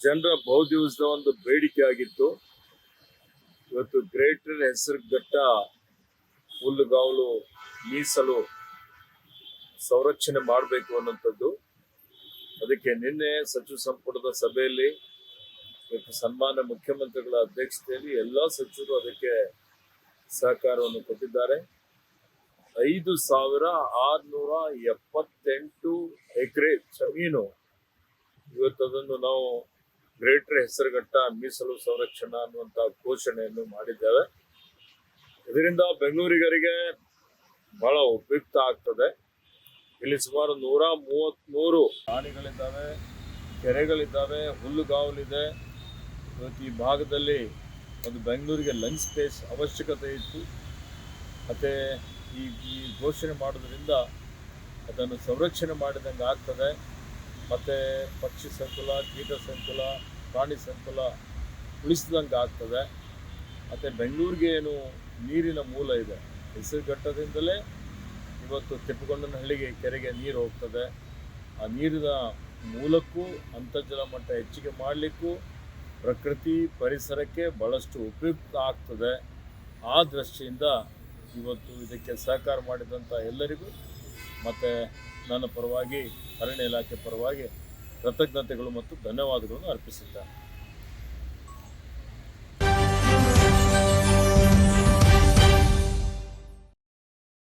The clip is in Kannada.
ಜನರ ಬಹುದಿವಸದ ಒಂದು ಬೇಡಿಕೆ ಆಗಿತ್ತು. ಇವತ್ತು ಗ್ರೇಟರ್ ಹೆಸರುಘಟ್ಟ ಹುಲ್ಲುಗಾವಲು ಮೀಸಲು ಸಂರಕ್ಷಣೆ ಮಾಡಬೇಕು ಅನ್ನುವಂಥದ್ದು. ಅದಕ್ಕೆ ನಿನ್ನೆ ಸಚಿವ ಸಂಪುಟದ ಸಭೆಯಲ್ಲಿ ಸನ್ಮಾನ್ಯ ಮುಖ್ಯಮಂತ್ರಿಗಳ ಅಧ್ಯಕ್ಷತೆಯಲ್ಲಿ ಎಲ್ಲ ಸಚಿವರು ಅದಕ್ಕೆ ಸಹಕಾರವನ್ನು ಕೊಟ್ಟಿದ್ದಾರೆ. 5,678 ಎಕರೆ ಜಮೀನು ಇವತ್ತು ಅದನ್ನು ನಾವು ಗ್ರೇಟರ್ ಹೆಸರುಘಟ್ಟ ಮೀಸಲು ಸಂರಕ್ಷಣಾ ಅನ್ನುವಂತ ಘೋಷಣೆಯನ್ನು ಮಾಡಿದ್ದೇವೆ. ಇದರಿಂದ ಬೆಂಗಳೂರಿಗರಿಗೆ ಬಹಳ ಉಪಯುಕ್ತ ಆಗ್ತದೆ. ಇಲ್ಲಿ ಸುಮಾರು 133 ಪ್ರಾಣಿಗಳಿದ್ದಾವೆ, ಕೆರೆಗಳಿದ್ದಾವೆ, ಹುಲ್ಲುಗಾವಲಿದೆ. ಇವತ್ತು ಈ ಭಾಗದಲ್ಲಿ ಒಂದು ಬೆಂಗಳೂರಿಗೆ ಲಂಚ್ ಸ್ಪೇಸ್ ಅವಶ್ಯಕತೆ ಇತ್ತು. ಮತ್ತು ಈ ಘೋಷಣೆ ಮಾಡೋದ್ರಿಂದ ಅದನ್ನು ಸಂರಕ್ಷಣೆ ಮಾಡಿದಂಗೆ ಆಗ್ತದೆ. ಮತ್ತು ಪಕ್ಷಿ ಸಂಕುಲ, ಕೀಟ ಸಂಕುಲ, ಪ್ರಾಣಿ ಸಂಕುಲ ಉಳಿಸಿದಂಗೆ ಆಗ್ತದೆ. ಮತ್ತು ಬೆಂಗಳೂರಿಗೆ ಏನು ನೀರಿನ ಮೂಲ ಇದೆ, ಹೆಸರುಘಟ್ಟದಿಂದಲೇ ಇವತ್ತು ತಿಪ್ಪಗೊಂಡನಹಳ್ಳಿಗೆ ಕೆರೆಗೆ ನೀರು ಹೋಗ್ತದೆ. ಆ ನೀರಿನ ಮೂಲಕ್ಕೂ ಅಂತರ್ಜಲ ಮಟ್ಟ ಹೆಚ್ಚಿಗೆ ಮಾಡಲಿಕ್ಕೂ ಪ್ರಕೃತಿ ಪರಿಸರಕ್ಕೆ ಭಾಳಷ್ಟು ಉಪಯುಕ್ತ ಆಗ್ತದೆ. ಆ ದೃಷ್ಟಿಯಿಂದ ಇವತ್ತು ಇದಕ್ಕೆ ಸಹಕಾರ ಮಾಡಿದಂಥ ಎಲ್ಲರಿಗೂ ಮತ್ತು ನನ್ನ ಪರವಾಗಿ ಅರಣ್ಯ ಇಲಾಖೆ ಪರವಾಗಿ ಕೃತಜ್ಞತೆಗಳು ಮತ್ತು ಧನ್ಯವಾದಗಳನ್ನು ಅರ್ಪಿಸುತ್ತೇನೆ.